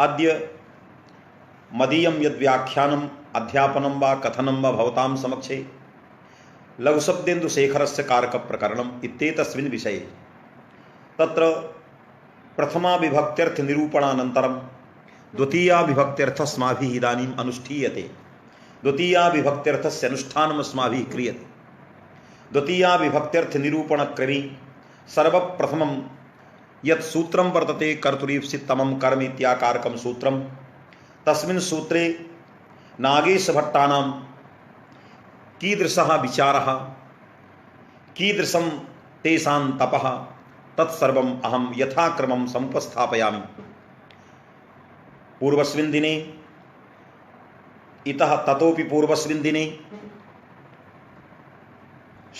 अद्य मदीयं यद्व्याख्यानम् अध्यापनं वा कथनं वा भवतां समक्षे लघुशब्देन्दुशेखरस्य कारकप्रकरणम् इत्येतस्मिन् विषये तत्र प्रथमा विभक्त्यर्थ निरूपणानन्तरं द्वितीया विभक्त्यर्थस्माभिः इदानीम् अनुष्ठीयते। द्वितीया विभक्त्यर्थस्य अनुष्ठानम् अस्माभिः क्रियते। द्वितीया विभक्त्यर्थ निरूपणक्रमे सर्वप्रथमं यत् सूत्रं वर्तते कर्तुरीप्सिततमं कर्म इत्याकारकं सूत्रं, तस्मिन् सूत्रे नागेशभट्टानां कीदृशः विचारः, कीदृशं तेषां तपः, तत्सर्वम् अहं यथाक्रमं समुपस्थापयामि। पूर्वस्मिन् दिने इतः ततोपि पूर्वस्मिन् दिने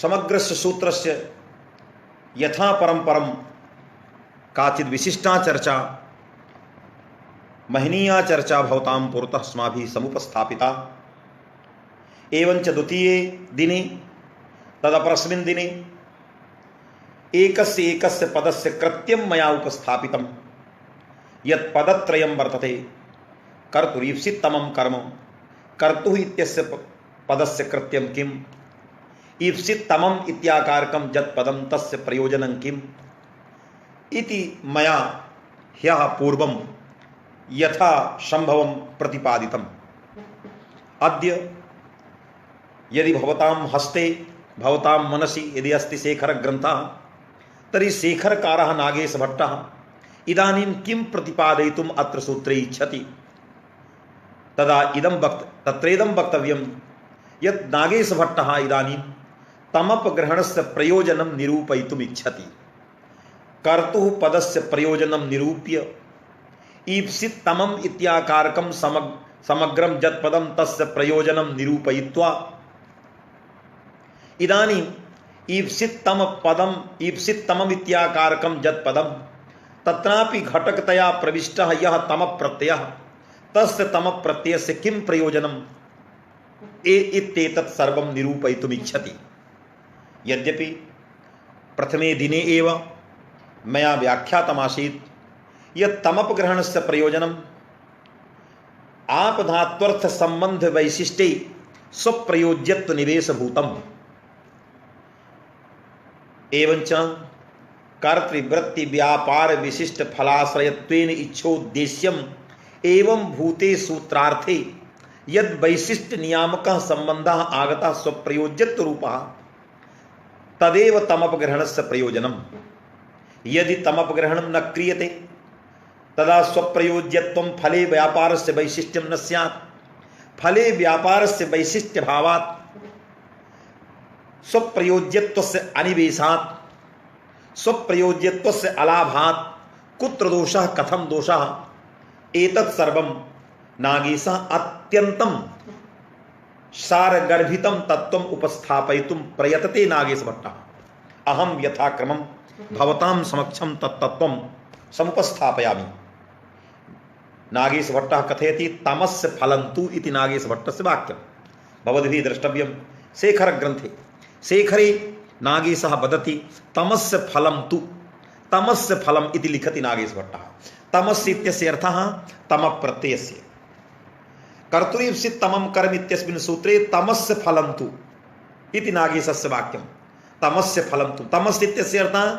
समग्रस्य सूत्रस्य यथा परं काचित् विशिष्टा चर्चा, महनीया चर्चा भवतां पुरतः अस्माभिः समुपस्थापिता। एवञ्च द्वितीये दिने तदपरस्मिन् दिने एकस्य पदस्य कृत्यं मया उपस्थापितं। यत् पदत्रयं वर्तते कर्तुरीप्सिततमं कर्म, कर्तुः इत्यस्य पदस्य कृत्यं किम्, ईप्सिततमम् इत्याकारकं यत् पदं तस्य प्रयोजनं किम् इति मया ह्यः पूर्वं यथा संभवं प्रतिपादितम्। अद्य यदि भवतां हस्ते भवतां मनसि यदि अस्ति शेखरग्रन्थः, तर्हि शेखरकारः नागेशभट्टः इदानीं किं प्रतिपादयितुम् अत्र सूत्रे इच्छति, तदा तत्रेदं वक्तव्यं यत् नागेशभट्टः इदानीं तमपग्रहणस्य प्रयोजनं निरूपयितुम् इच्छति। कर्तुः पदस्य प्रयोजनं निरूप्य ईप्सिततमम् इत्याकारकं समग्रं यत् पदं तस्य प्रयोजनं निरूपयित्वा इदानीं ईप्सिततमम् इत्याकारकं यत् पदं तत्रापि घटकतया प्रविष्टः यः तमप्रत्ययः, तस्य तमप्रत्ययस्य किं प्रयोजनम् इत्येतत् सर्वं निरूपयितुम् इच्छति। यद्यपि प्रथमे दिने एव मया व्याख्यातमासीत् यत् तमपग्रहणस्य प्रयोजनम् आपधात्वर्थ संबंध वैशिष्ट्ये स्वप्रयोज्यत्व निवेशभूतम्। एवञ्च कर्तृवृत्ति व्यापार विशिष्ट फलाश्रयत्वेन इच्छोद्देश्यम् एवं भूते सूत्रार्थे यद् वैशिष्ट नियामकः संबंधः आगतः स्वप्रयोज्यत्व रूपः, तदेव तमपग्रहणस्य प्रयोजनम्। यदि तमपग्रहणं न क्रियते तदा स्वप्रयोज्यत्वं फले व्यापारस्य वैशिष्ट्यं न स्यात्। फले व्यापारस्य वैशिष्ट्यभावात् स्वप्रयोज्यत्वस्य अनिवेशात् स्वप्रयोज्यत्वस्य अलाभात् कुत्र दोषः कथं दोषः, एतत् सर्वं नागेशः अत्यन्तं सारगर्भितं तत्त्वम् उपस्थापयितुं प्रयतते नागेशभट्टः। अहं यथाक्रमं भवतां समक्षं तत्तत्त्वं समुपस्थापयामि। नागेशभट्टः कथयति तमस्य फलं तु इति नागेशभट्टस्य वाक्यं भवद्भिः द्रष्टव्यं। शेखरग्रन्थे शेखरे नागेशः वदति तमस्य फलं तु, तमस्य फलम् इति लिखति नागेशभट्टः। तमस्य इत्यस्य अर्थः तमप्रत्ययस्य। कर्तुरीप्सिततमं कर्म इत्यस्मिन् सूत्रे तमस्य फलं तु इति नागेशस्य वाक्यं। तमस्य फलं तु, तमस्य इत्यस्य अर्थः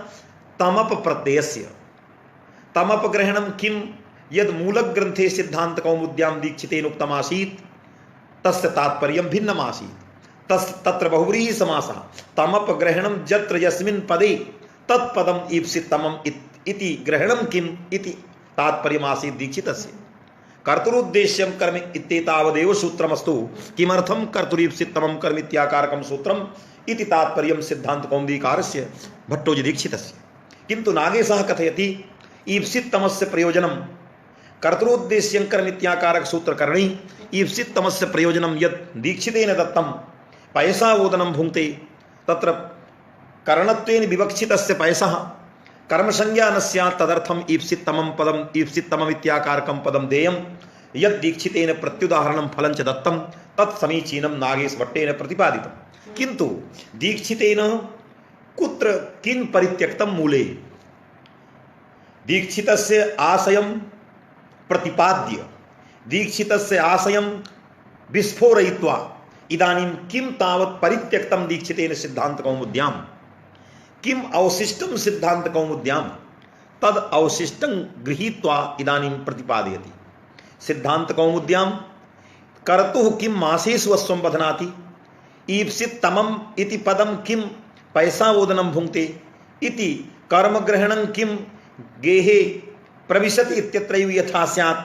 तमपप्रत्ययस्य। तमपग्रहणं किं, यद् मूलग्रन्थे सिद्धान्तकौमुद्यां दीक्षितेन उक्तमासीत् तस्य तात्पर्यं भिन्नमासीत्। तत्र बहुव्रीहि समासः। तमपग्रहणं यत्र यस्मिन् पदे तत्पदम् ईप्सिततमम् इति ग्रहणं किम् इति तात्पर्यमासीत् दीक्षितस्य। कर्तुरुद्देश्यं कर्म इत्येतावदेव सूत्रमस्तु। किमर्थं कर्तुरीप्सिततमं कर्म इत्याकारकं सूत्रम् इति तात्पर्यं सिद्धान्तकौमुदीकारस्य भट्टोजीदीक्षितस्य। किन्तु नागेशः कथयति ईप्सिततमस्य प्रयोजनं कर्तुरुद्देश्यं कर्म इत्याकारक सूत्रकरणे ईप्सिततमस्य प्रयोजनं यत् दीक्षितेन दत्तं पयसावोदनं भुङ्क्ते, तत्र करणत्वेन विवक्षितस्य पयसः कर्मसंज्ञा न स्यात्, तदर्थम् ईप्सिततमं पदम् ईप्सिततमम् इत्याकारकं पदं देयं। यद् दीक्षितेन प्रत्युदाहरणं फलं च दत्तं तत् समीचीनं नागेशभट्टेन प्रतिपादितं। किन्तु दीक्षितेन कुत्र किं परित्यक्तं मूले? दीक्षितस्य आशयं प्रतिपाद्य दीक्षितस्य आशयं विस्फोरयित्वा इदानीं किं तावत् परित्यक्तं दीक्षितेन सिद्धान्तकौमुद्यां किम अवशिष्टं सिद्धान्तकौमुद्यां तद अवशिष्टं गृहीत्वा इदानीं प्रतिपादयति। सिद्धान्तकौमुद्यां कर्तुः किं मासेषु अश्वं बध्नाति ईप्सित तमम् इति पदं किं पैसावोदनं भुङ्क्ते इति कर्मग्रहणं किं गेहे प्रविशति इत्यत्रैव यथा स्यात्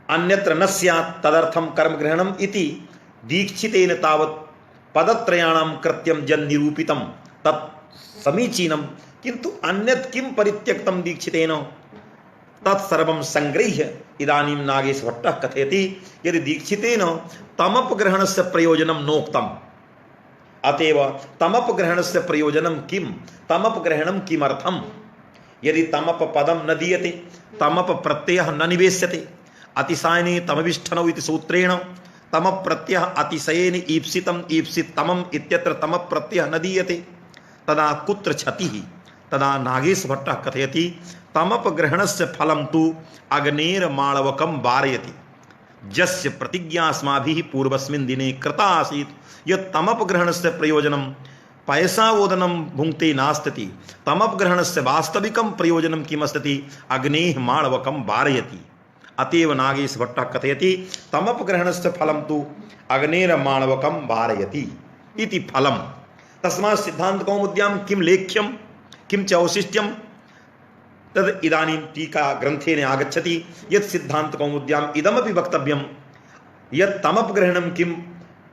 अन्यत्र न स्यात् तदर्थं कर्मग्रहणम् इति दीक्षितेन तावत् पदत्रयाणां कृत्यं जन् निरूपितं तत् समीचीनं, किन्तु अन्यत् किं परित्यक्तं दीक्षितेन तत्सर्वं संगृह्य इदानीं नागेशभट्टः कथयति यदि दीक्षितेन तमपग्रहणस्य प्रयोजनं नोक्तम् अतएव तमपग्रहणस्य प्रयोजनं किं, तमपग्रहणं किमर्थं, यदि तमप पदं न दीयते तमप प्रत्ययः न निवेश्यते अतिशयने तमविष्ठनौ इति सूत्रेण तम प्रत्ययः अतिशयेन ईप्सितम् ईप्सित तमम् इत्यत्र तम प्रत्ययः न दीयते तदा कुत्र क्षतिः। तदा नागेशभट्टः कथयति तमपग्रहणस्य फलं तु अग्नेर्माळवकं वारयति यस्य प्रतिज्ञा अस्माभिः पूर्वस्मिन् दिने कृता आसीत् यत् तमपग्रहणस्य प्रयोजनं पैसावोदनं भुङ्क्ते नास्ति तमपग्रहणस्य वास्तविकं प्रयोजनं किमस्ति अग्नेः माळवकं वारयति। अतएव नागेशभट्टः कथयति तमपग्रहणस्य फलं तु अग्नेर्माळवकं वारयति इति फलं। तस्मात् सिद्धान्तकौमुद्यां किं लेख्यं किं च औशिष्ट्यं तद् इदानीं टीका ग्रन्थेन आगच्छति यत् सिद्धान्तकौमुद्याम् इदमपि वक्तव्यं यत् तमपग्रहणं किम्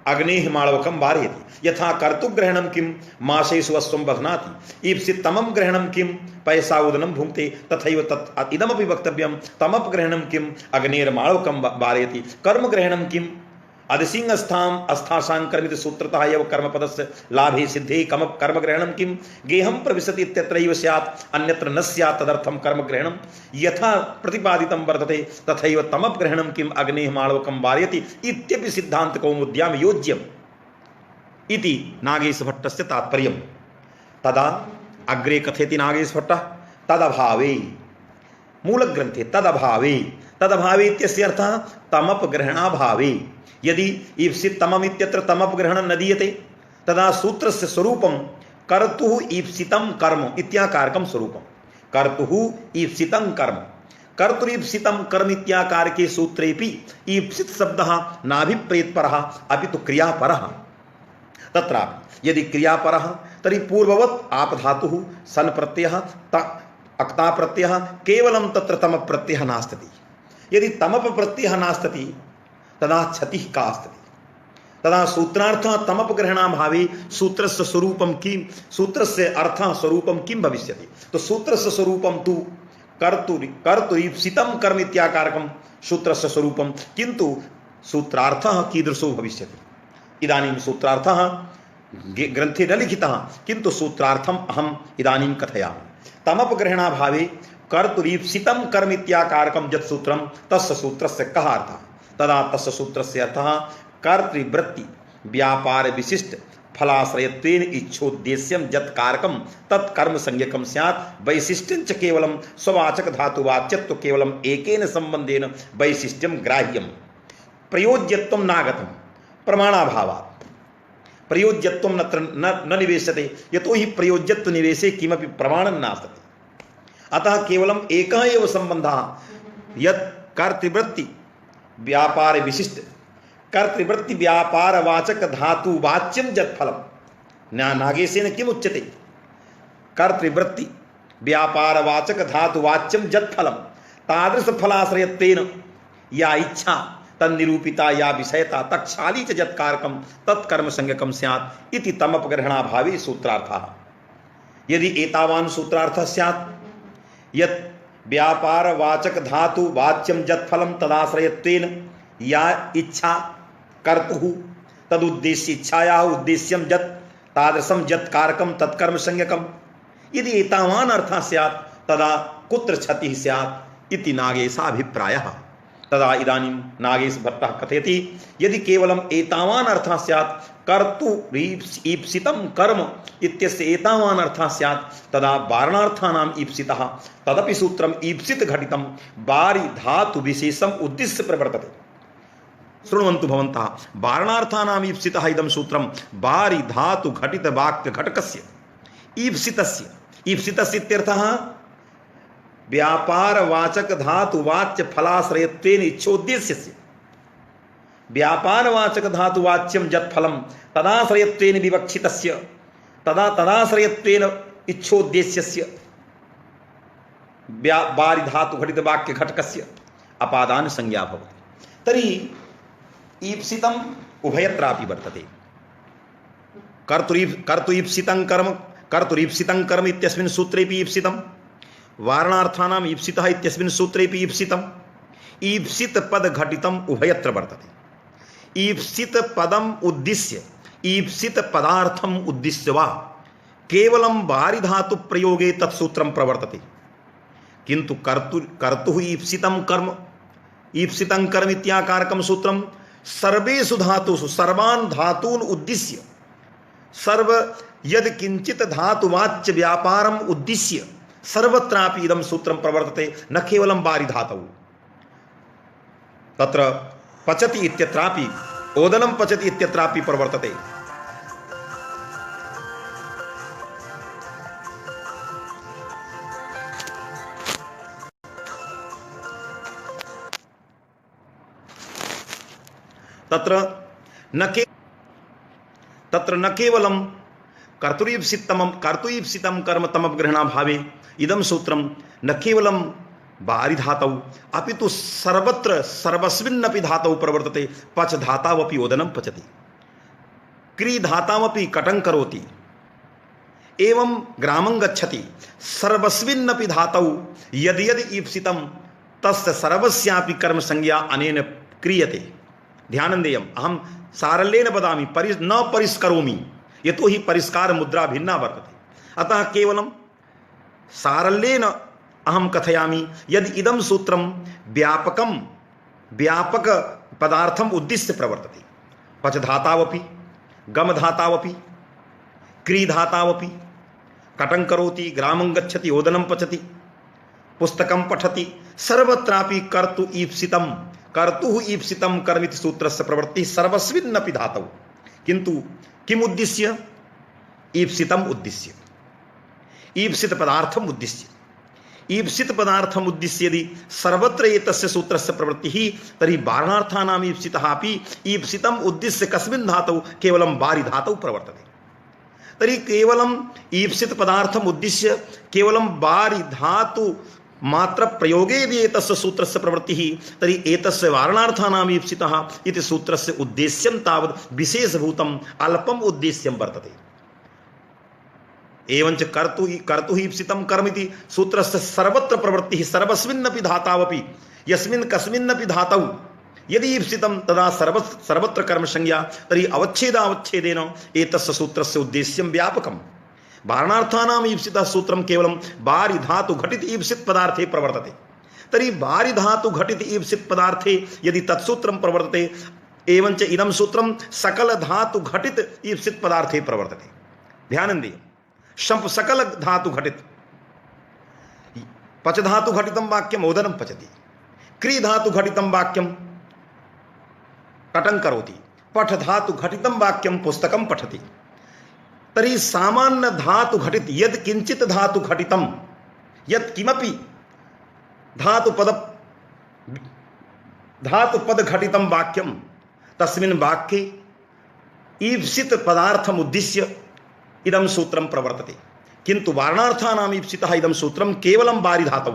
अग्नेः माळवकं वारयति यथा कर्तुग्रहणं किं मासेषु अश्वं बध्नाति ईप्सित तमं ग्रहणं किं पैसावोदनं भुङ्क्ते तथैव तत् इदमपि वक्तव्यं तमपग्रहणं किम् अग्नेर्माळवकं वारयति कर्मग्रहणं किम् अधिसिंहस्थाम् अस्थासाङ्कर्मित सूत्रतः एव कर्मपदस्य लाभे सिद्धे कर्मग्रहणं किं गेहं प्रविशति इत्यत्रैव स्यात् अन्यत्र न स्यात् तदर्थं कर्मग्रहणं यथा प्रतिपादितं वर्तते तथैव तमपग्रहणं किम् अग्नेः माळवकं वारयति इत्यपि सिद्धान्तकौमुद्यां योज्यम् इति नागेशभट्टस्य तात्पर्यं। तदा अग्रे कथयति नागेशभट्टः तदभावे मूलग्रन्थे तदभावे इत्यस्य अर्थः तमपग्रहणाभावे यदि ईप्सित तमम् इत्यत्र तमपग्रहणं न दीयते तदा सूत्रस्य स्वरूपं कर्तुः ईप्सितं कर्म इत्याकारकं स्वरूपं कर्तुः ईप्सितं कर्म कर्तुरीप्सितं कर्म इत्याकारके सूत्रेपि ईप्सित शब्दः नाभिप्रेतपरः अपि तु क्रियापरः। तत्रापि यदि क्रियापरः तर्हि पूर्ववत् आपधातुः सन प्रत्ययः अक्ता प्रत्ययः केवलं तत्र तम प्रत्ययः नास्ति। यदि तमप प्रत्ययः नास्ति तदा क्षतिः का अस्ति। तदा सूत्रार्थः तमपग्रहणाभावे सूत्रस्य स्वरूपं किं सूत्रस्य अर्थः स्वरूपं किं भविष्यति तो सूत्रस्य स्वरूपं तु कर्तुरीप्सितं कर्म इत्याकारकं सूत्रस्य स्वरूपं किन्तु सूत्रार्थः कीदृशो भविष्यति इदानीं सूत्रार्थः ग्रन्थे न लिखितः किन्तु सूत्रार्थम् अहम् इदानीं कथयामि। तमपग्रहणाभावे कर्तुरीप्सितं कर्म इत्याकारकं यत् सूत्रं तस्य सूत्रस्य कः अर्थः तदा तस्य सूत्रस्य अर्थः कर्तृवृत्ति व्यापार विशिष्ट फलाश्रयत्वेन इच्छोद्देश्यं यत् कारकं तत् कर्म संज्ञकं स्यात् वैशिष्ट्यं च केवलं स्ववाचक धातुवाच्यत्व केवलं एकेन संबंधेन वैशिष्ट्यं ग्राह्यं प्रयोज्यत्वं नागतं प्रमाणाभावात् प्रयोज्यत्वं न निवेश्यते यतो हि प्रयोज्यत्व निवेशे किमपि प्रमाणं नास्ति। अतः केवलम् एकः एव सम्बन्धः यत् कर्तृवृत्ति व्यापार विशिष्ट कर्तृवृत्ति व्यापार वाचक धातु वाच्यम जत फलम नागेशेन किम उच्यते कर्तृवृत्ति व्यापार वाचक धातु वाच्यम जत फलम तादृश फलाश्रयत्वेन या इच्छा तन्निरूपिता या विषयता तक्षाली च जत कारकम तत्कर्म संज्ञकम स्यात् इति तमपग्रहणाभावे सूत्रार्थः। यदि एतावान् सूत्रार्थः स्यात् यत् व्यापार वाचक धातु वाच्यम जत फलम तदाश्रयत्वेन या इच्छा कर्तुः तदुद्देश्य इच्छायाः उद्देश्यं जत तादृशं जत कारकं तत्कर्म संज्ञकम् यदि एतावान् अर्थः स्यात् तदा कुत्र क्षतिः स्यात् इति नागेशाभिप्रायः। तदा इदानीं नागेश भट्टः कथयति यदि केवलम् एतावान् अर्थः स्यात् कर्तुरीप्सितं कर्म इत्यस्य एतावान् अर्थः स्यात् तदा वारणार्थानाम् ईप्सितः तदपि सूत्रम् ईप्सित घटितं बारि धातु विशेषम् उद्दिश्य प्रवर्तते। शृण्वन्तु भवन्तः, वारणार्थानाम् ईप्सितः इदं सूत्रं बारि धातु घटित वाक्य घटकस्य ईप्सितस्य, ईप्सितस्य इत्यर्थः व्यापारवाचक धातु वाच्य फलाश्रयत्वेन इच्छोद्देश्यस्य, व्यापारवाचक धातु वाच्यं यत् फलं तदाश्रयत्वेन विवक्षितस्य तदाश्रयत्वेन इच्छोद्देश्यस्य बारि धातु घटित वाक्य घटकस्य अपादान संज्ञा भवति। तर्हि ईप्सितम् उभयत्रापि वर्तते। कर्तुरीप्सितं कर्म इत्यस्मिन् सूत्रेपि ईप्सितं, वारणार्थानाम् ईप्सितः इत्यस्मिन् सूत्रेपि ईप्सितम्, ईप्सित पद घटितम् उभयत्र वर्तते। ईप्सित पदम् उद्दिश्य ईप्सित पदार्थम् उद्दिश्य वा केवलं बारि धातु प्रयोगे तत्सूत्रं प्रवर्तते, किन्तु कर्तुः ईप्सितं कर्म इत्याकारकं सूत्रं सर्वेषु धातुषु सर्वान् धातून् उद्दिश्य सर्व यद् किंचित धातुवाच्य व्यापारम् उद्दिश्य सर्वत्रापि इदं सूत्रं प्रवर्तते, न केवलं बारि धातौ। तत्र पचति इत्यत्रापि ओदनं पचति इत्यत्रापि प्रवर्तते। तत्र न केवलं कर्तुरीप्सितं कर्म तमग्रहणा भावे इदं सूत्रं न केवलं बारि धातौ अपितु सर्वत्र सर्वस्मिन्नपि धातौ प्रवर्तते। पच धातावपि ओदनं पचति, क्री धातावपि कटं करोति, एवं ग्रामं गच्छति। सर्वस्मिन्नपि धातौ यद् यद् ईप्सितं तस्य सर्वस्यापि कर्म संज्ञा अनेन क्रियते। ध्यानं देयम्। अहं सारल्येन वदामि, न परिष्करोमि, यतो हि परिष्कार मुद्रा भिन्ना वर्तते। अतः केवलं सारल्येन अहं कथयामि यदि इदं सूत्रं व्यापक पदार्थम् उद्दिश्य प्रवर्तते। पच धातावपि, गम धातावपि, क्री धातावपि, कटं करोति, ग्रामं गच्छति, ओदनं पचति, पुस्तकं पठति, सर्वत्रापि कर्तुः ईप्सितं कर्मिति सूत्रस्य प्रवृत्तिः सर्वस्मिन्नपि धातौ, किन्तु किम् उद्दिश्य? ईप्सितम् उद्दिश्य, ईप्सित पदार्थम् उद्दिश्य। ईप्सित पदार्थम् उद्दिश्य यदि सर्वत्र एतस्य सूत्रस्य प्रवृत्तिः तर्हि वारणार्थानाम् ईप्सितः अपि ईप्सितम् उद्दिश्य कस्मिन् धातौ? केवलं बारि धातौ प्रवर्तते। तर्हि केवलं ईप्सित पदार्थम् उद्दिश्य केवलं बारि धातु मात्र प्रयोगे यदि एतस्य सूत्रस्य प्रवृत्तिः तर्हि एतस्य वारणार्थानाम् ईप्सितः इति सूत्रस्य उद्देश्यं तावत् विशेषभूतम् अल्पम् उद्देश्यं वर्तते। एवञ्च कर्तुः ईप्सितं कर्म इति सूत्रस्य सर्वत्र प्रवृत्तिः सर्वस्मिन्नपि धातावपि यस्मिन् कस्मिन्नपि धातौ यदि ईप्सितं तदा सर्वत्र कर्म संज्ञा, तर्हि अवच्छेदावच्छेदेन एतस्य सूत्रस्य उद्देश्यं व्यापकम्। वारणार्थानाम् ईप्सितः सूत्रं केवलं बारि धातु घटित ईप्सित पदार्थे प्रवर्तते। तर्हि बारि धातु घटित ईप्सित पदार्थे यदि तत्सूत्रं प्रवर्तते, एवञ्च इदं सूत्रं सकल धातु घटित ईप्सित पदार्थे प्रवर्तते। ध्यानं देय। सकल धातु घटित, पच धातु घटितं वाक्यम् ओदनं पचति, क्री धातु घटितं वाक्यं कटं करोति, पठ धातु घटितं वाक्यं पुस्तकं पठति। तर्हि सामान्य धातु घटित यद् किंचित धातु घटितं यत् किमपि धातुपद घटितं वाक्यं तस्मिन् वाक्ये ईप्सित पदार्थम् उद्दिश्य इदं सूत्रं प्रवर्तते, किन्तु वारणार्थानाम् ईप्सितः इदं सूत्रं केवलं बारि धातौ।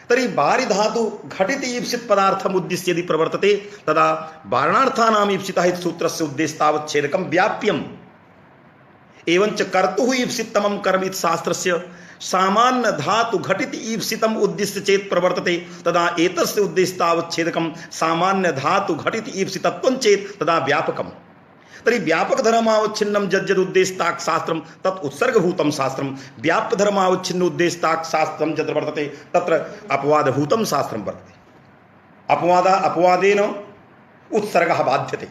तर्हि बारि धातु घटित ईप्सित पदार्थम् उद्दिश्य यदि प्रवर्तते तदा वारणार्थानाम् ईप्सितः इति सूत्रस्य उद्देश्यतावच्छेदकं व्याप्यम्। एवञ्च कर्तुः ईप्सितमं कर्म इति शास्त्रस्य सामान्य धातु घटित ईप्सितम् उद्दिश्य चेत् प्रवर्तते तदा एतस्य उद्देश्यतावच्छेदकं सामान्य धातु घटित ईप्सितत्वं चेत् तदा व्यापकम्। तर्हि व्यापक धर्मावच्छिन्नं यद्यद् उद्देश्यताक् शास्त्रं तत् उत्सर्गभूतं शास्त्रं, व्याप्य धर्मावच्छिन्न उद्देश्यताक् शास्त्रं यत्र वर्तते तत्र अपवादभूतं शास्त्रं वर्तते। अपवादेन उत्सर्गः बाध्यते,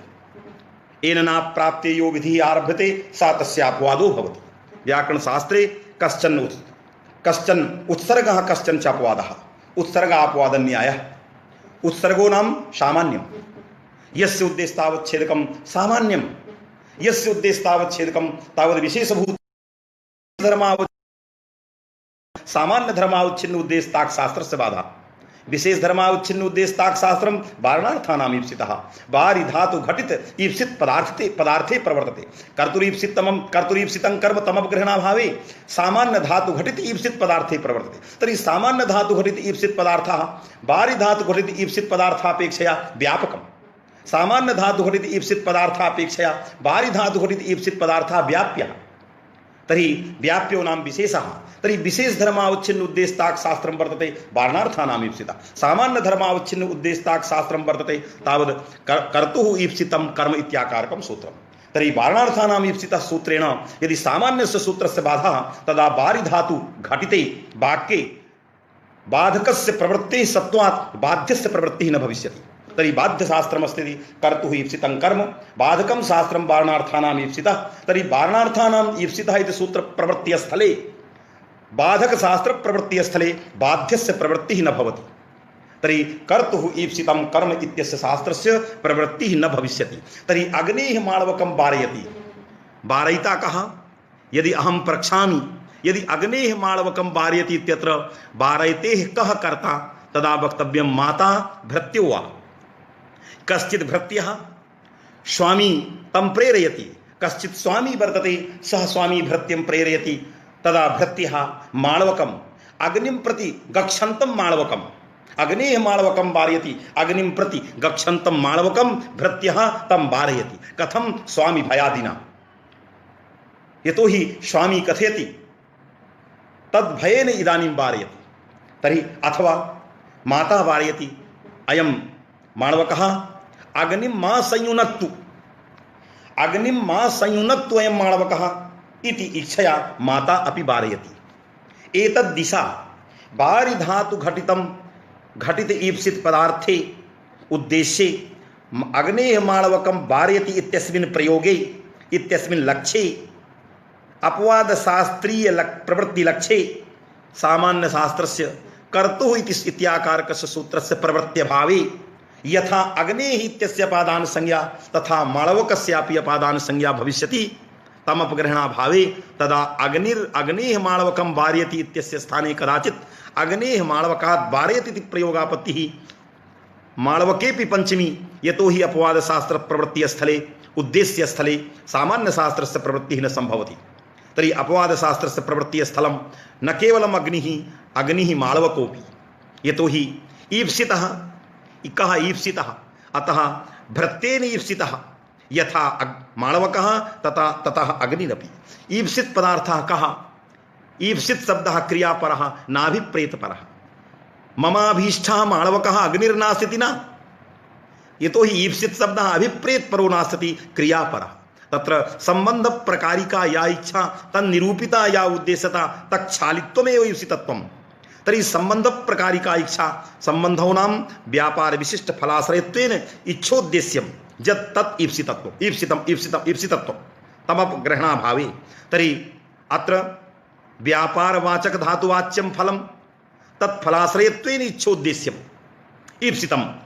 येन न प्राप्ते यो विधिः आरभ्यते सा तस्य अपवादो भवति। व्याकरणशास्त्रे कश्चन उत्सर्गः कश्चन च अपवादः। उत्सर्गापवाद न्यायः। उत्सर्गो नाम सामान्यं, यस्य उद्देश्यतावच्छेदकं सामान्यं, यस्य उद्देश्यतावच्छेदकं तावद् विशेषभूत धर्मावच्छेदकं सामान्य धर्मावच्छिन्न उद्देश्यताक शास्त्रस्य बाधा। विशेष धर्मावच्छिन्न उद्देश्यताक शास्त्रम वारणार्थानाम ईप्सितः। वारि धातु घटित ईप्सित पदार्थे प्रवर्तते। कर्तुरीप्सितं कर्म तमपग्रहणा भावे सामान्य धातु घटित ईप्सित पदार्थे प्रवर्तते। तर्हि सामान्य धातु घटित ईप्सित पदार्थः वारि धातु घटित ईप्सित पदार्थापेक्षया व्यापकम्। सामान्य धातु घटित ईप्सित पदार्थापेक्षया वारि धातु घटित ईप्सित पदार्थः व्याप्यः। तर्हि व्याप्यो नाम विशेषः। तर्हि विशेष धर्मावच्छिन्न उद्देश्यताक शास्त्रं वर्तते वारणार्थानाम ईप्सितः। सामान्य धर्मावच्छिन्न उद्देश्यताक शास्त्रं वर्तते तावद् कर्तुः ईप्सितं कर्म इत्याकारकं सूत्रम्। तर्हि वारणार्थानाम ईप्सितः सूत्रेण यदि सामान्यस्य सूत्रस्य बाधः तदा वारि धातु घटिते वाक्ये बाधकस्य प्रवृत्तेः सत्वात् बाध्यस्य प्रवृत्तिः न भविष्यति। तर्हि बाध्यशास्त्रमस्ति कर्तुः ईप्सितं कर्म, बाधकं शास्त्रं वारणार्थानाम ईप्सितः। तर्हि वारणार्थानाम ईप्सितः इति सूत्र प्रवृत्तिस्थले बाधक शास्त्र प्रवृत्तिस्थले बाध्यस्य प्रवृत्तिः न भवति। तर्हि कर्तुः ईप्सितं कर्म इत्यस्य शास्त्रस्य प्रवृत्तिः न भविष्यति। तर्हि अग्नेः माणवकं वारयति। वारयिता कः? यदि अहं प्रक्षामि, यदि अग्नेः माणवकं वारयति इत्यत्र वारयतेः कः कर्ता तदा वक्तव्यं माता भृत्यो वा। कश्चित् भृत्यः स्वामी तं प्रेरयति, कश्चित् स्वामी वर्तते सः स्वामी भृत्यं प्रेरयति। तदा भृत्यः माणवकम् अग्निं प्रति गच्छन्तं माणवकम् अग्नेः माणवकं वारयति, अग्निं प्रति गच्छन्तं माणवकं भृत्यः तं वारयति। कथं? स्वामी भयादिना। यतोहि स्वामी कथयति तद्भयेन इदानीं वारयति। तर्हि अथवा माता वारयति अयं माणवकः अग्निं मा संयुनक्तु, अग्निं मा संयुनक्तु अयं माणवकः इति इच्छया माता अपि वारयति। एतद्दिशा वारि धातु घटित ईप्सित पदार्थे उद्देश्ये अग्नेः माणवकं वारयति इत्यस्मिन् प्रयोगे इत्यस्मिन् लक्ष्ये अपवाद शास्त्रीय प्रवृत्ति लक्ष्ये सामान्य शास्त्रस्य कर्तुः इत्याकारकस्य सूत्रस्य प्रवृत्त्यभावे यथा अग्नेः इत्यस्य अपादान संज्ञा तथा माणवकस्यापि अपादान संज्ञा भविष्यति तमपग्रहणा भावे तदा अग्नेः माणवकं वारयति इत्यस्य स्थाने कदाचित् अग्नेः माणवकात् वारयति इति प्रयोगापत्तिः माणवकेपि पंचमी। यतोहि अपवाद शास्त्र प्रवृत्ति स्थले उद्देश्य स्थले सामान्य शास्त्रस्य प्रवृत्तिः न संभवति। तर्हि अपवाद शास्त्रस्य प्रवृत्ति स्थलं न केवलम् अग्निः माणवकोपि। यतोहि ईप्सितः कः ईप्सितः, अतः भृत्येन ईप्सितः यथा माणवकः ततः अग्निरपि। ईप्सित पदार्थः कः? ईप्सित शब्दः क्रियापरः नाभिप्रेतपरः। ममाभीष्टः माणवकः अग्निर्नास्ति न, यतोहि ईप्सित शब्दः अभिप्रेतपरो नास्ति क्रियापरः। तत्र संबंध प्रकारिका या इच्छा तन्निरूपिता या उद्देश्यता तत्क्षालित्वमेव ईप्सितत्वम्। तर्हि संबंध प्रकारिका इच्छा संबंधोनां व्यापार विशिष्ट फलाश्रयत्वेन इच्छोद्देश्यं यत् तत् ईप्सितत्वं तमपग्रहणाभावे। तर्हि अत्र व्यापारवाचक धातुवाच्यं फलं तत्फलाश्रयत्वेन इच्छोद्देश्यम्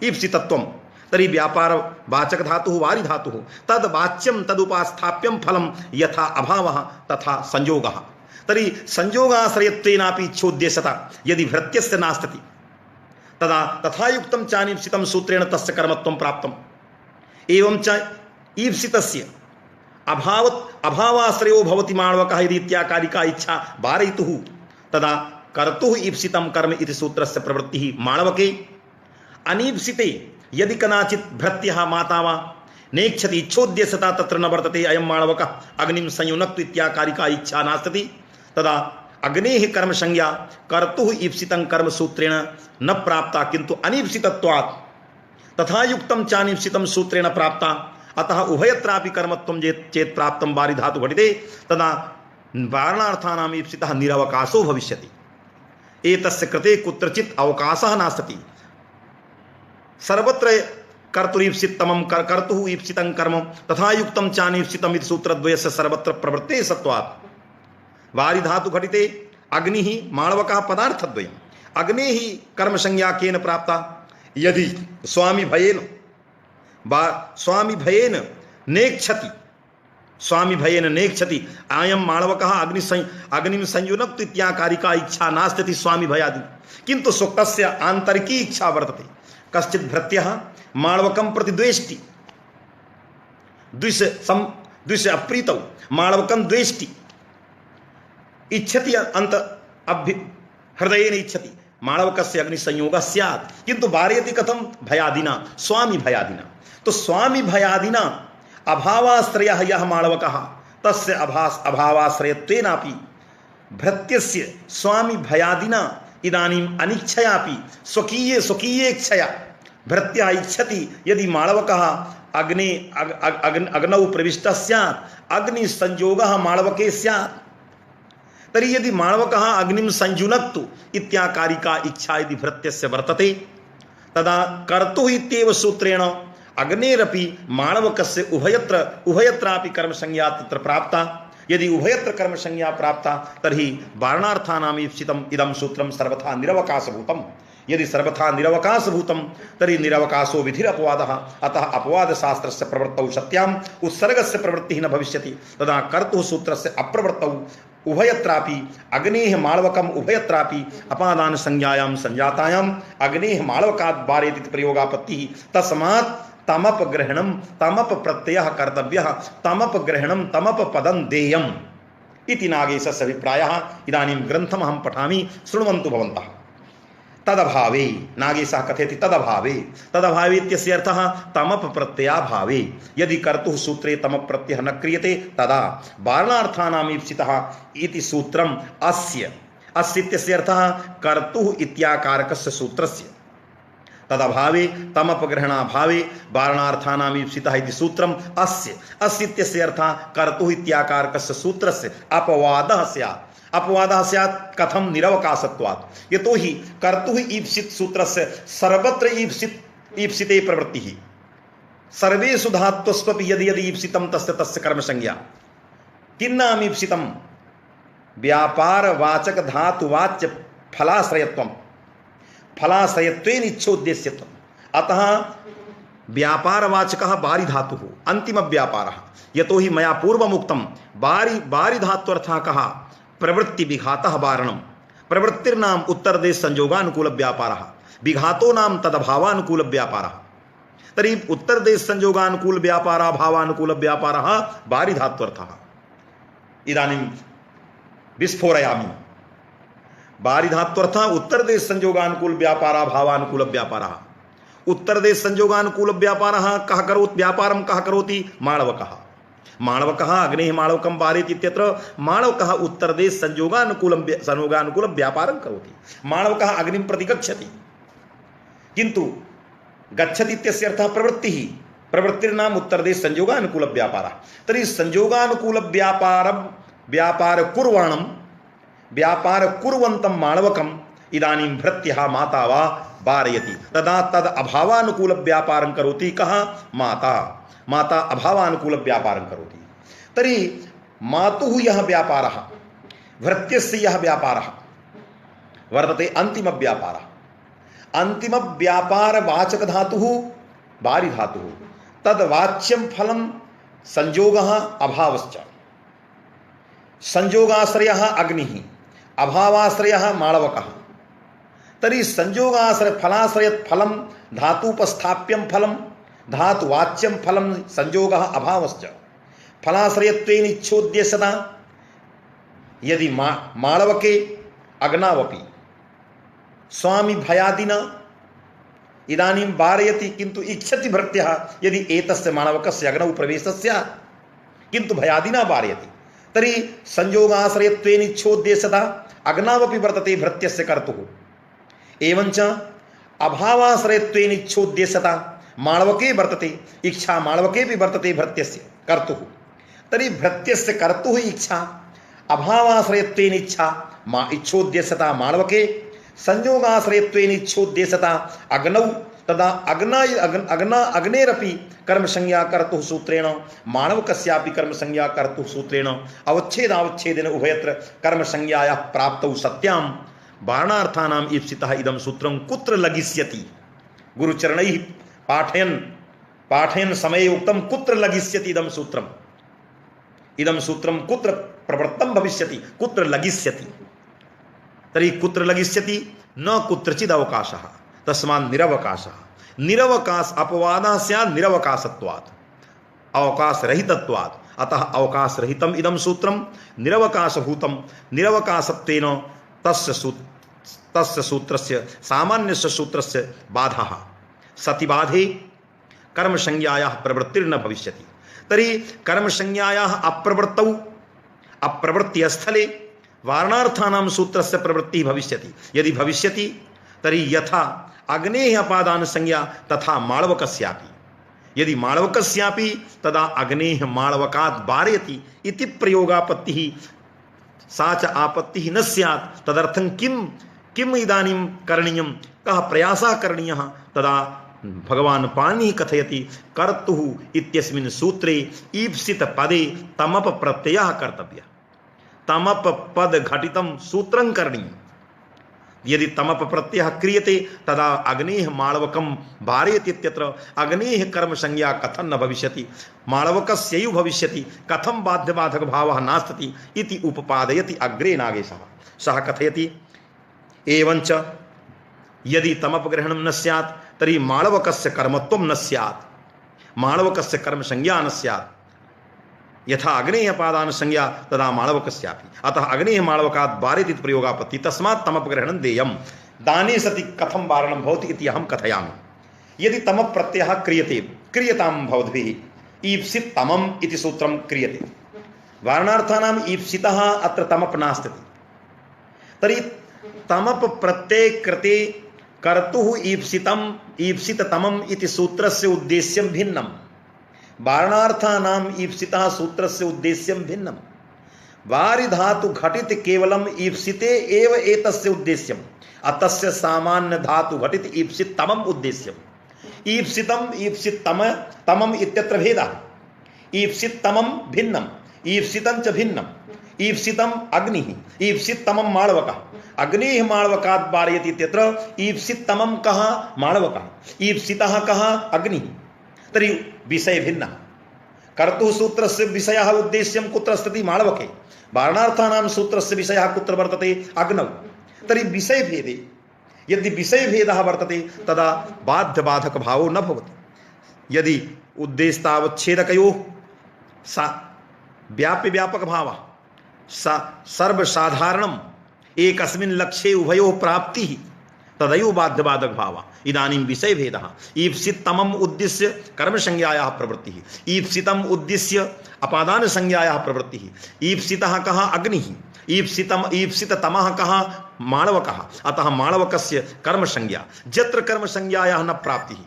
ईप्सितत्वं। तर्हि व्यापारवाचक धातुः वारि धातुः तद्वाच्यं तदुपास्थाप्यं फलं यथा अभावः तथा संयोगः। तर्हि संयोगाश्रयत्वेनापि इच्छोद्देश्यता यदि भृत्यस्य नास्ति तदा तथा युक्तं चानीप्सितं सूत्रेण तस्य कर्मत्वं प्राप्तम्। एवं च ईप्सितस्य अभावाश्रयो भवति माणवकः यदि इत्याकारिका इच्छा वारयितुः तदा कर्तुः ईप्सितं कर्म इति सूत्रस्य प्रवृत्तिः माणवके। अनीप्सिते यदि कदाचित् भृत्यः माता वा नेक्षति इच्छोद्देश्यता तत्र न वर्तते अयं माणवकः अग्निं संयुनक्तु इत्याकारिका इच्छा नास्ति तदा अग्नेः कर्म संज्ञा कर्तुः ईप्सितं कर्म सूत्रेण न प्राप्ता किंतु अनीप्सितत्वात् तथा युक्तं चानीप्सितं सूत्रेण प्राप्ता। अतः उभयत्रापि कर्मत्वं चेत् प्राप्तं वारि धातु घटिते तदा वारणार्थानाम् ईप्सितः निरवकाशो भविष्यति। एतस्य कृते कुत्रचित् अवकाशः नास्ति। सर्वत्र कर्तुरीप्सित तमम कर्तुः ईप्सितं कर्म तथा युक्तं चानीप्सितम् इति सूत्रद्वयस्य सर्वत्र प्रवृत्ते सत्वात् वारि धातु घटिते अग्निः माणवकः पदार्थद्वयम् अग्नेः कर्म संज्ञा केन प्राप्ता यदि स्वामी भयेन नेक्षति आयं माणवकः अग्निं संयुनक्तु इत्याकारिका इच्छा नास्ति स्वामी भयादि किंतु सुक्तस्य आंतरिकी इच्छा वर्तते कश्चित् भृत्यः माणवकं प्रति द्वेष्टि द्विष अप्रीतौ माणवकं द्वेष्टि इच्छति अंत हृदयेन इच्छति माणवकस्य अग्निसंयोगः स्यात् किंतु वारयति कथं भयादिना स्वामी भयादिना तो स्वामी भयादिना अभावाश्रयः यः माणवकः तस्य अभावाश्रयत्वेनापि भृत्यस्य स्वामी भयादिना इदानीम् अनिच्छयापि स्वकीयेच्छया भृत्या इच्छति यदि माणवकः अग्नौ प्रविष्टः स्यात् अग्निसंयोगः माणवके स्यात् तर्हि यदि माणवकः अग्निं संजुनक्तु इत्याकारिका इच्छा यदि भृत्यस्य वर्तते तदा कर्तुः इत्येव सूत्रेण अग्नेरपि माणवकस्य उभयत्रापि कर्मसंज्ञा तत्र प्राप्ता यदि उभयत्र कर्मसंज्ञा प्राप्ता तर्हि वारणार्थानाम् ईप्सितम् इदं सूत्रं सर्वथा निरवकाशभूतम् यदि सर्वथा निरवकाशभूतं तर्हि निरवकाशो विधिरपवादः अतः अपवादशास्त्रस्य प्रवृत्तौ सत्याम् उत्सर्गस्य प्रवृत्तिः न भविष्यति तदा कर्तुः सूत्रस्य अप्रवृत्तौ उभयत्रापि अग्नेः माणवकम् उभयत्रापि अपादान संज्ञायां संजातायाम् अग्नेः माणवकात् वारयति प्रयोगापत्तिः तस्मात् तमपग्रहणं तमप प्रत्ययः कर्तव्यः तमपग्रहणं तमप पदं देयम् इति नागेशस्य अभिप्रायः इदानीं ग्रन्थमहं पठामि शृण्वन्तु भवन्तः तदभावे नागेशः कथयति तदभावे इत्यस्य अर्थः तमप प्रत्ययाभावे यदि कर्तुः सूत्रे तमप प्रत्ययः न क्रियते तदा वारणार्थानाम् ईप्सितः इति सूत्रम् अस्य इत्यस्य अर्थः कर्तुः इत्याकारकस्य सूत्रस्य तदभावे तमपग्रहणाभावे वारणार्थानाम् ईप्सितः इति सूत्रम् अस्य इत्यस्य अर्थः कर्तुः इत्याकारकस्य सूत्रस्य अपवादः स्यात् अपवादः स्यात् कथं निरवकाशत्वात् यतोहि कर्तुः ईप्सित सूत्रस्य सर्वत्र ईप्सिते प्रवृत्तिः सर्वेषु धात्वस्वपि यदि ईप्सितं तस्य कर्मसंज्ञा किन्नाम ईप्सितं व्यापारवाचक धातुवाच्य फलाश्रयत्वं फलाश्रयत्वेन इच्छोद्देश्यत्वम् अतः व्यापारवाचकः बारी धातुः अंतिम व्यापारः यतोहि मया पूर्वमुक्तं बारी धात्वर्थः कः प्रवृत्ति विघातः वारणं प्रवृत्तिर्नाम उत्तरदेश संयोगानुकूल व्यापारः विघातो नाम तदभावानुकूल व्यापारः तर्हि उत्तरदेश संयोगानुकूल व्यापारः भावानुकूल व्यापारः बारी धात्वर्थः इदानीं विस्फोरयामि बारी धात्वर्थः उत्तरदेश संयोगानुकूल व्यापारः भावानुकूल व्यापारः उत्तरदेश संयोगानुकूल व्यापारः कः करोति व्यापारं कः करोति माणवकः अग्नेः माणवकं वारयति इत्यत्र माणवकः उत्तरदेश संयोगानुकूल व्यापारं करोति माणवकः अग्निं प्रति गच्छति किन्तु गच्छति इत्यस्य अर्थः प्रवृत्तिः प्रवृत्तिर्नाम उत्तरदेश संयोगानुकूल व्यापारः तर्हि संयोगानुकूल व्यापार कुर्वन्तं माणवकम् इदानीं भृत्यः माता वा वारयति तदा तद अभावानुकूल व्यापारं करोति कः माता अभावानुकूल व्यापारं करोति तर्हि मातुः यः व्यापारः भृत्यस्य यः व्यापारः वर्तते अंतिम व्यापार वाचक धातुः बारी धातुः तद वाच्यं फलं संयोगः अभावश्च संयोगाश्रयः अग्निः अभावाश्रयः माणवकः तर्हि संयोगाश्रय फलाश्रयत् फलं धातुपस्थाप्यं फलं धातुवाच्यं फलं संयोगः अभावश्च फलाश्रयत्वेन इच्छोद्देश्यता यदि माणवके अग्नावपि स्वामी भयादिना इदानीं वारयति किन्तु इच्छति भृत्यः यदि एतस्य माणवकस्य अग्नौ प्रवेशः स्यात् किन्तु भयादिना वारयति तर्हि संयोगाश्रयत्वेन इच्छोद्देश्यता अग्नावपि वर्तते भृत्यस्य कर्तुः एवञ्च अभावाश्रयत्वेन इच्छोद्देश्यता माणवके वर्तते इच्छा माणवकेपि वर्तते भृत्यस्य कर्तुः तर्हि भृत्यस्य कर्तुः इच्छा अभावाश्रयत्वेन इच्छा इच्छोद्देश्यता माणवके संयोगाश्रयत्वेन इच्छोद्देश्यता अग्नौ तदा अग्नेरपि कर्म संज्ञा कर्तुः सूत्रेण माणवकस्यापि कर्म संज्ञा कर्तुः सूत्रेण अवच्छेदावच्छेदेन उभयत्र कर्म संज्ञायाः प्राप्तौ सत्यां वारणार्थानाम् ईप्सितः इदं सूत्रं कुत्र लगिष्यति। गुरुचरणैः पाठयन् समये उक्तं कुत्र लगिष्यति इदं सूत्रं कुत्र प्रवृत्तं भविष्यति, कुत्र लगिष्यति। तर्हि कुत्र लगिष्यति, न कुत्रचित् अवकाशः, तस्मात् निरवकाशः। निरवकाश अपवादः स्यात् निरवकाशत्वात्, अवकाशरहितत्वात्। अतः अवकाशरहितम् इदं सूत्रं निरवकाशभूतं। निरवकाशत्वेन तस्य सूत्रस्य सामान्यस्य सूत्रस्य बाधः सति बाधे कर्मसंज्ञायाः प्रवृत्तिर्न भविष्यति। तर्हि कर्मसंज्ञायाः अप्रवृत्तिस्थले वारणार्थानां सूत्रस्य प्रवृत्तिः भविष्यति। यदि भविष्यति तर्हि यथा अग्नेः अपादान संज्ञा तथा माळवकस्यापि। यदि माळवकस्यापि तदा अग्नेः माळवकात् वारयति इति प्रयोगापत्तिः सा च आपत्तिः न स्यात्। तदर्थं किम् इदानीं करणीयं, कः प्रयासः करणीयः, तदा भगवान् पाणिनिः कथयति कर्तुः इत्यस्मिन् सूत्रे ईप्सित पदे तमप प्रत्ययः कर्तव्यः। तमप पद घटितं सूत्रं करणीयम्। यदि तमप प्रत्ययः क्रियते तदा अग्नेः माळवकं वारयति इत्यत्र अग्नेः कर्म संज्ञा कथं न भविष्यति, माळवकस्यैव भविष्यति, कथं बाध्यबाधक भावः नास्ति इति उपपादयति अग्रे नागेशः। सः कथयति एवञ्च यदि तमपग्रहणं न स्यात् तर्हि माळवकस्य कर्मत्वं न स्यात्, माळवकस्य कर्म संज्ञा न स्यात्। यथा अग्नेः अपादान संज्ञा तदा माळवकस्यापि। अतः अग्नेः माळवकात् वारयति इति प्रयोगापत्ति, तस्मात् तमपग्रहणं देयं। दाने सति कथं वारणं भवति इति अहं कथयामि। यदि तमः प्रत्ययः क्रियतां भवद्भिः ईप्सित तमम् इति सूत्रं क्रियते। वारणार्थानाम् ईप्सितः अत्र तमप् नास्ति। तर्हि तमप प्रत्यय कृते कर्तुः ईप्सित तमम् इति सूत्रस्य उद्देश्यं भिन्नं। वारणार्थानाम् ईप्सितः सूत्रस्य उद्देश्यं भिन्नं। वारि धातु घटित केवलम् ईप्सिते एव एतस्य उद्देश्यम्, अतस्य सामान्य धातु घटित ईप्सित तमम् उद्देश्यम्। ईप्सितम् ईप्सित तमम् इत्यत्र भेदः। ईप्सित तमम् भिन्नम्, ईप्सितं च भिन्नम्। ईप्सितम् अग्निः, ईप्सित तमम् माळवकः। अग्नेः माळवकात् वारयति इत्यत्र ईप्सित तमम् कः, माळवकः। ईप्सितः कः, अग्निः। तर्हि विषय भिन्नः। कर्तुः सूत्रस्य विषयः उद्देश्यं कुत्र अस्ति, माळवके। वारणार्थानां सूत्रस्य विषयः कुत्र वर्तते, अग्नौ। तर्हि विषयभेदे यदि विषयभेदः वर्तते तदा बाध्यबाधकभावो न भवति। यदि उद्देशतावच्छेदकयोः सा व्याप्यव्यापकभावः सर्वसाधारणम् एकस्मिन् लक्ष्ये उभयोः प्राप्तिः तदैव बाध्यबाधक भाव। इदानीं विषय भेदः। ईप्सित तमम् उद्दिश्य कर्म संज्ञायाः प्रवृत्तिः, ईप्सितम् उद्दिश्य अपादान संज्ञायाः प्रवृत्तिः। ईप्सितः कः, अग्निः। ईप्सित तमः कः, माळवकः। अतः माळवकस्य कर्म संज्ञा। यत्र कर्म संज्ञायाः न प्राप्तिः,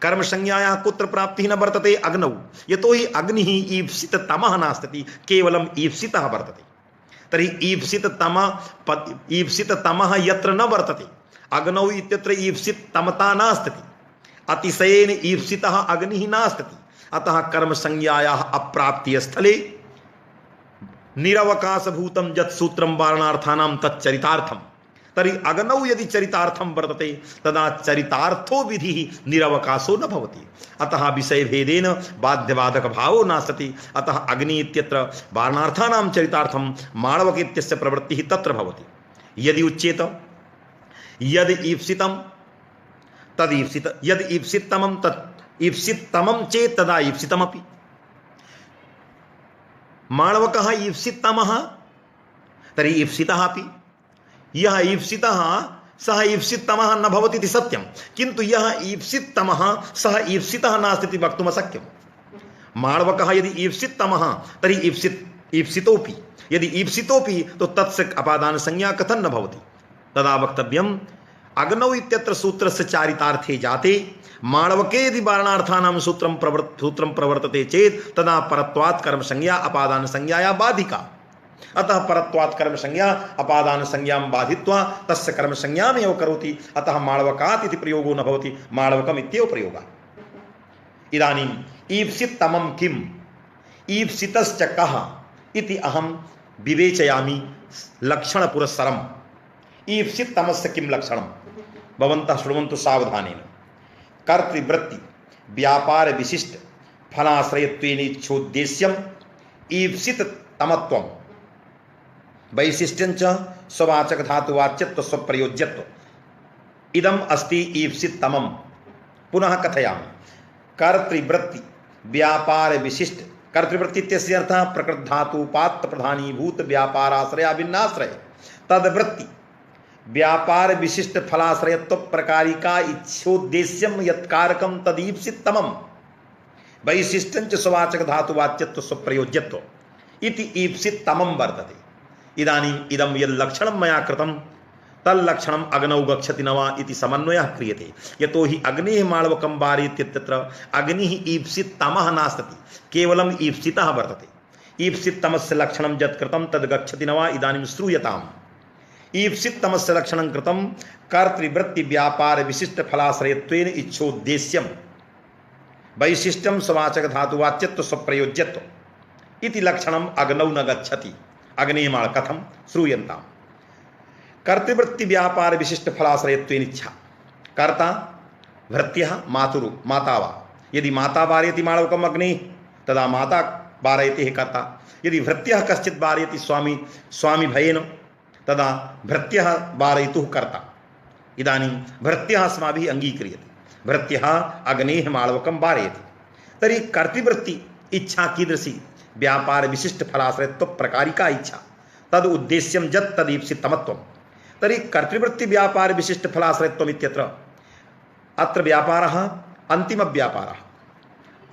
कर्म संज्ञायाः कुत्र प्राप्तिः न वर्तते, अग्नौ। यतोहि अग्निः ईप्सित तमः नास्ति, केवलम् ईप्सितः वर्तते। तर्हि ईप्सित तमः यत्र न वर्तते, अग्नौ इत्यत्र ईप्सित तमता नास्ति, अतिशयेन ईप्सितः अग्निः नास्ति। अतः कर्म संज्ञायाः अप्राप्ति स्थले निरवकाशभूतं यत् सूत्रं वारणार्थानां तच्चरितार्थं। तर्हि अग्नौ यदि चरितार्थं वर्तते तदा चरितार्थो विधिः निरवकाशो न भवति। अतः विषयभेदेन बाध्यबाधक भावो नास्ति। अतः अग्नि इत्यत्र वारणार्थानां चरितार्थं माळवक इत्यस्य प्रवृत्तिः तत्र भवति। यदि उच्येत यद ईप्सितं तदीप्सित, यद ईप्सितमं तत् ईप्सितमं चेत् तदा ईप्सितमपि। माळवकः ईप्सितमः तर्हि ईप्सितः अपि। यः ईप्सितः सः ईप्सितमः न भवति इति सत्यं, किन्तु यः ईप्सितमः सः ईप्सितः नास्ति इति वक्तुम् अशक्यं। माळवकः यदि ईप्सितमः तर्हि ईप्सितोऽपि। यदि ईप्सितोऽपि तो तस्य अपादान संज्ञा कथं न भवति। तदा वक्तव्यम् अग्नौ इत्यत्र सूत्रस्य चारितार्थे जाते माळवके यदि वारणार्थानां सूत्रं प्रवर्तते चेत् तदा परत्वात् कर्म संज्ञा अपादान संज्ञाया बाधिका। अतः परत्वात् कर्म संज्ञा अपादान संज्ञां बाधित्वा तस्य कर्म संज्ञामेव करोति, अतः माळवकात् इति प्रयोगो न भवति, माळवकम् इत्येव प्रयोगः। इदानीम् ईप्सितमं किम्, ईप्सितश्च कः इति अहं विवेचयामि लक्षणपुरस्सरम्। ईप्सितमस्य किं लक्षणं, भवन्तः शृण्वन्तु सावधानेन। कर्तृवृत्ति व्यापार विशिष्ट फलाश्रयत्वेन इच्छोद्देश्यम् ईप्सिततमत्वं वैशिष्ट्यं च स्ववाचक धातुवाच्यत्व स्वप्रयोज्यत्व इदम् अस्ति ईप्सिततमम्। पुनः कथयामि। कर्तृवृत्ति व्यापार विशिष्ट, कर्तृवृत्ति इत्यस्य अर्थः प्रकृत धातुपात्र प्रधानीभूत व्यापाराश्रय भिन्नाश्रय, तद्वृत्ति व्यापार विशिष्ट फलाश्रयत्व प्रकारिका इच्छोद्देश्यम यत्कारकम तदीप्सितमम् वैशिष्ट्यं च स्ववाचक धातुवाच्यत्व स्वप्रयोज्यत्व इति ईप्सितमं वर्तते। इदानीम् इदं यल्लक्षणं मया कृतं तल्लक्षणम् अग्नौ गच्छति न वा इति समन्वयः क्रियते। यतो हि अग्नेः माळवकं वारयति इत्यत्र अग्निः ईप्सितमः नास्ति, केवलम् ईप्सितः वर्तते। ईप्सितमस्य लक्षणं यत् कृतं तद् गच्छति न वा इदानीं श्रूयताम्। ईप्सितमस्य लक्षणं कृतं कर्तृवृत्ति व्यापार विशिष्ट फलाश्रयत्वेन इच्छोद्देश्यं वैशिष्ट्यं स्ववाचक धातुवाच्यत्व स्वप्रयोज्यत्व इति लक्षणम् अग्नौ न गच्छति। अग्नेः माळ कथं श्रूयन्ताम्। कर्तृवृत्ति व्यापार विशिष्ट फलाश्रयत्वेन इच्छा, कर्ता भृत्यः मातुरु माता वा, यदि माता वारयति माळवकम् अग्नेः तदा माता वारयति कर्ता, यदि भृत्यः कश्चित् वारयति स्वामी भयेन तदा भृत्यः वारयितुः कर्ता। इदानीं भृत्यः अस्माभिः अङ्गीक्रियते, भृत्यः अग्नेः माळवकं वारयति, तर्हि कर्तृवृत्ति इच्छा कीदृशी, व्यापार विशिष्ट फलाश्रयत्व प्रकारिका इच्छा, तद उद्देश्यं यत् तदीप्सितमत्वं। तर्हि कर्तृवृत्ति व्यापार विशिष्ट फलाश्रयत्वम् इत्यत्र अत्र व्यापारः अन्तिमव्यापारः,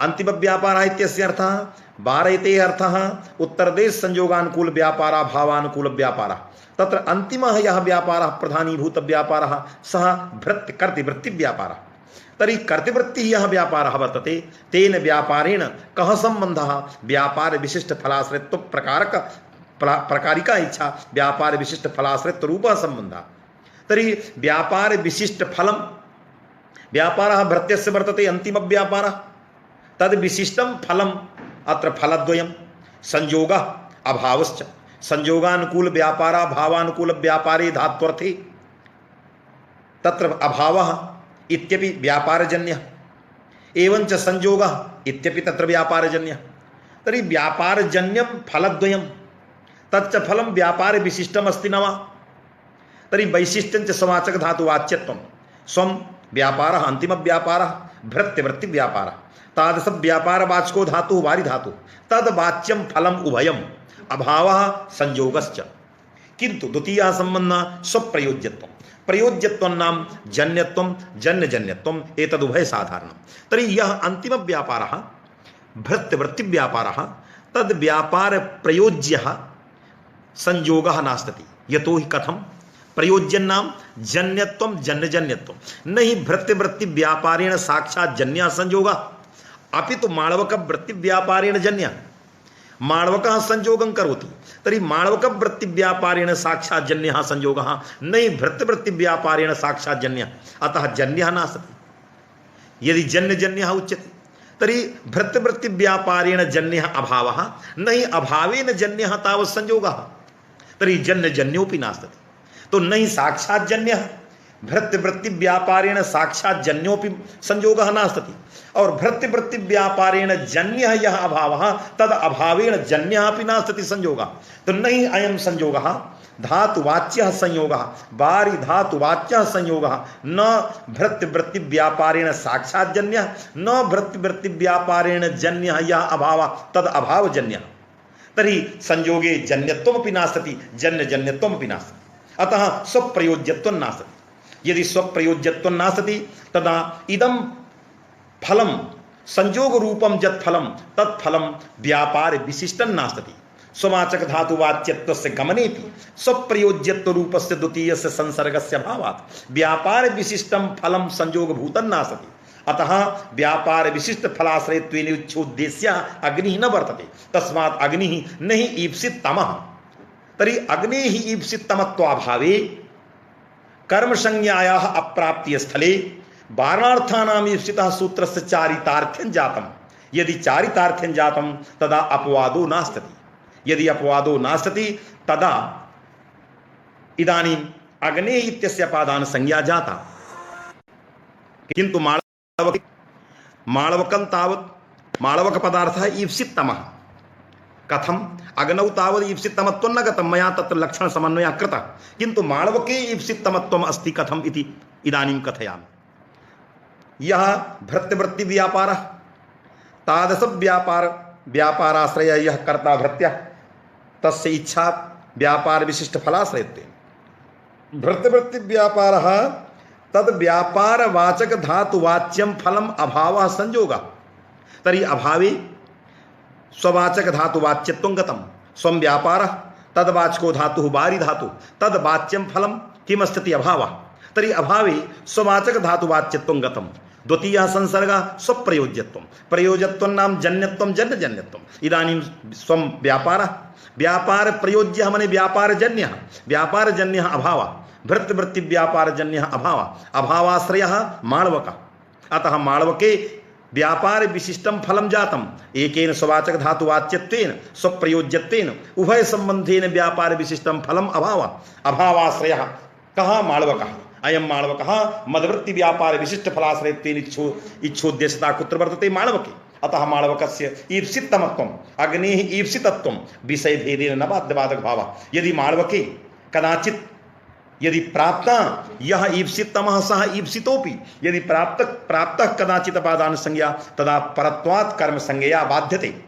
अन्तिमव्यापारः इत्यस्य अर्थः वारयतेः अर्थः उत्तरदेश संयोगानुकूल व्यापारः भावानुकूल व्यापारः, तत्र अंतिमः यः व्यापारः प्रधानीभूत व्यापारः सः कर्तृवृत्ति व्यापारः। तर्हि कर्तृवृत्तिः यः व्यापारः वर्तते तेन व्यापारेण कः सम्बन्धः, व्यापार विशिष्ट फलाश्रयत्व प्रकारिका इच्छा व्यापार विशिष्ट फलाश्रयत्व रूपः सम्बन्धः। तर्हि व्यापार विशिष्ट फलं व्यापारः भृत्यस्य वर्तते अन्तिमव्यापारः, तद् विशिष्टं फलम् अत्र फलद्वयं संयोगः अभावश्च, संयोगानुकूल व्यापारः भावानुकूल व्यापारे धात्वर्थे तत्र अभावः इत्यपि व्यापारजन्यः, एवञ्च संयोगः इत्यपि तत्र व्यापारजन्यः। तर्हि व्यापारजन्यं फलद्वयं, तच्च फलं व्यापार विशिष्टम् अस्ति न वा। तर्हि वैशिष्ट्यं च स्ववाचक धातुवाच्यत्वं, स्वं व्यापारः अन्तिमव्यापारः भृत्यवृत्ति व्यापारः, तादृश व्यापारवाचको धातुः वारि धातुः, तद्वाच्यं फलम् उभयम् अभावः संयोगश्च। किन्तु द्वितीयः सम्बन्धः स्वप्रयोज्यत्वं, प्रयोज्यत्वं नाम जन्यत्वं जन्यजन्यत्वम् एतदुभय साधारणं। तर्हि यः अन्तिमव्यापारः भृत्यवृत्ति व्यापारः तद् व्यापार प्रयोज्यः संयोगः नास्ति। यतो हि कथं, प्रयोज्यन्नाम जन्यत्वं जन्यजन्यत्वं, न हि भृत्यवृत्ति व्यापारेण साक्षात् जन्यः संयोगः, अपितु माळवक वृत्ति व्यापारेण जन्यः। माळवकः संयोगं करोति, तर्हि माळवक वृत्ति व्यापारेण साक्षात् जन्यः संयोगः, न हि भृत्यवृत्ति व्यापारेण साक्षात् जन्यः, अतः जन्यः नास्ति। यदि जन्यजन्यः उच्यते तर्हि भृत्यवृत्ति व्यापारेण जन्यः अभावः, न हि अभावेन जन्यः तावत् संयोगः, तर्हि जन्यजन्योपि नास्ति। तो न हि साक्षात् जन्यः भृत्यवृत्ति व्यापारेण साक्षात् जन्योपि संयोगः नास्ति, और भृत्यवृत्ति व्यापारेण जन्यः यः अभावः तद अभावेन जन्यः अपि नास्ति संयोगः। तो न हि अयं संयोगः धातुवाच्यः संयोगः वारि धातुवाच्यः संयोगः, न भृत्यवृत्ति व्यापारेण साक्षात् जन्यः, न भृत्यवृत्ति व्यापारेण जन्यः यः अभावः तद अभावजन्यः। तर्हि संयोगे जन्यत्वमपि नास्ति जन्यजन्यत्वमपि नास्ति, अतः स्वप्रयोज्यत्वं नास्ति। यदि स्वप्रयोज्यत्वं नास्ति तदा इदं फलं संयोग रूपं यत् फलं तत् फलं व्यापार विशिष्टं नास्ति। स्ववाचक धातुवाच्यत्वस्य गमनेपि स्वप्रयोज्यत्व रूपस्य द्वितीयस्य संसर्गस्य भावात् व्यापार विशिष्टं फलं संयोगभूतं नास्ति। अतः व्यापार विशिष्ट फलाश्रयत्वेन इच्छोद्देश्यः अग्निः न वर्तते, तस्मात् अग्निः न हि ईप्सितमः तर्हि अग्नेः ईप्सितमत्वाभावे कर्मसंज्ञायाः अप्राप्ति स्थले वारणार्थानाम् ईप्सितः सूत्रस्य चारितार्थ्यं जातम्। यदि चारितार्थ्यं जातं तदा अपवादो नास्ति। यदि अपवादो नास्ति तदा इदानीम् अग्नेः इत्यस्य अपादान संज्ञा जाता। किन्तु माळवकं तावत् माळवक पदार्थः ईप्सितमः। कथम अग्नौ तावत् ईप्सितमत्वं न गतं मया तत्र लक्षण समन्वयः कृतः, किन्तु माळवके ईप्सितमत्वम् अस्ति कथम् इति इदानीं कथयामि। यः भृत्यवृत्ति व्यापारः तादृश व्यापाराश्रय यः कर्ता भृत्यः तस्य इच्छा व्यापार विशिष्ट फलाश्रयत्वेन। भृत्यवृत्ति व्यापारः तद व्यापारवाचक धातुवाच्यं फलम् अभावः संयोगः। तर्हि अभावे स्ववाचक धातुवाच्यत्वं गतं। स्वं व्यापारः तद्वाचको धातुः बारी धातु तद वाच्यं फलं किमस्ति अभावः। तर्हि अभावे स्ववाचक धातुवाच्यत्वं गतं। द्वितीयः संसर्गः स्वप्रयोज्यत्वं। प्रयोज्यत्वं नाम जन्यत्वं जन्यजन्यत्वम्। इदानीं स्वं व्यापारः व्यापार प्रयोज्यः माने व्यापारजन्यः। व्यापारजन्यः अभावः। भृत्यवृत्ति व्यापारजन्यः अभावः। अभावाश्रयः माळवकः। अतः माळवके व्यापार विशिष्टं फलं जातम्। एकेन स्ववाचक धातुवाच्यत्वेन स्वप्रयोज्यत्वेन उभय संबंधेन व्यापार विशिष्टं फलम् अभावः। अभावाश्रयः कः माळवकः। अयं माळवकः मदवृत्ति व्यापार विशिष्ट फलाश्रयत्वेन इच्छोद्देश्यता कुत्र वर्तते माळवके। अतः माळवकस्य ईप्सितमत्वम् अग्नेः ईप्सितत्वं विषयभेदेन न बाध्यबाधक भावः। यदि माळवके कदाचित् यदि प्राप्ता यह ईप्सितमः सः ईप्सितोपि यदि प्राप्तः कदाचित् अपादान संज्ञा तदा परत्वात् कर्म संज्ञया बाध्यते।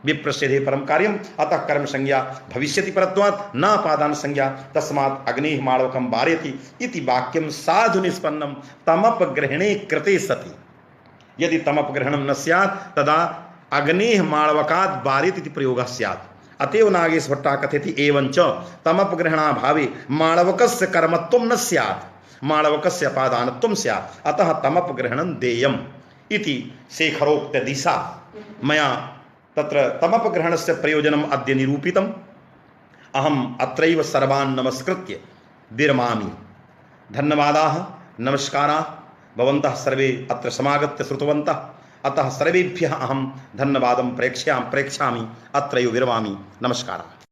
विप्रसिद्धे परम कार्यम अतः कर्म संज्ञा भविष्यति परत्वात् न अपादान संज्ञा तस्मात् अग्नेः माळवकं वारयति इति वाक्यं साधु निष्पन्नं तमपग्रहणे कृते सति। यदि तमपग्रहणं न स्यात् तदा अग्नेः माळवकात् वारयति इति प्रयोगः स्यात्। अतएव नागेश भट्टः कथयति एवञ्च तमपग्रहणाभावे माळवकस्य कर्मत्वं न स्यात् माळवकस्य अपादानत्वं स्यात् अतः तमपग्रहणं देयम् इति शेखरोक्तदिशा मया तत्र तमपग्रहणस्य प्रयोजनम् अद्य निरूपितम्। अहम् अत्रैव सर्वान् नमस्कृत्य विरमामि। धन्यवादाः, नमस्काराः। भवन्तः सर्वे अत्र समागत्य श्रुतवन्तः, अतः सर्वेभ्यः अहं धन्यवादं प्रेक्षामि। अत्रैव विरमामि। नमस्कारः।